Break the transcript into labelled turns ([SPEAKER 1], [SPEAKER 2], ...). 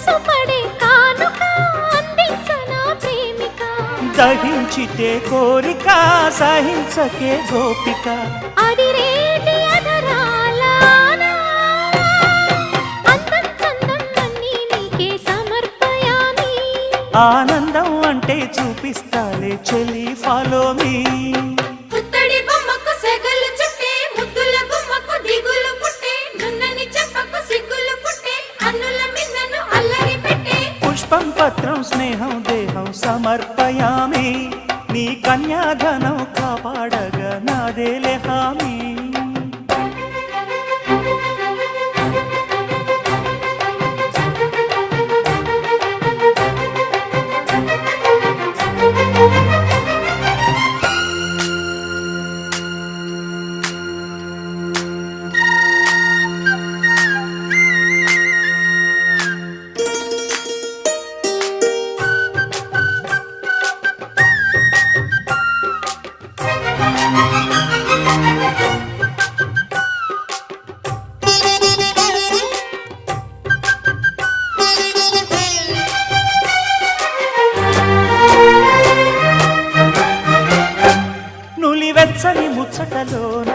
[SPEAKER 1] మనసు పడే కానుక అందించనా ప్రేమిక
[SPEAKER 2] దహించితే కోరిక సహించకే గోపిక
[SPEAKER 1] అడిరేటి అధరాల అందం చందం అన్నీ నీకే సమర్పయామి
[SPEAKER 2] ఆనందం అంటే చూపిస్తాలే చెలి ఫాలో మీ
[SPEAKER 1] పుత్తడి బొమ్మకు సెగలు చుట్టే ముద్దుల గుమ్మకు దిగులు పుట్టే నున్నని చెప్పకు సిగ్గులు పుట్టే అన్నుల మిన్నను అల్లరి పెట్టే
[SPEAKER 2] పుష్పం పత్రం స్నేహం దేహం సమర్పయామి నీ కన్యాధనం కాపాడగా నాదేలే హామీ నులివెచ్చని ముచ్చటలోన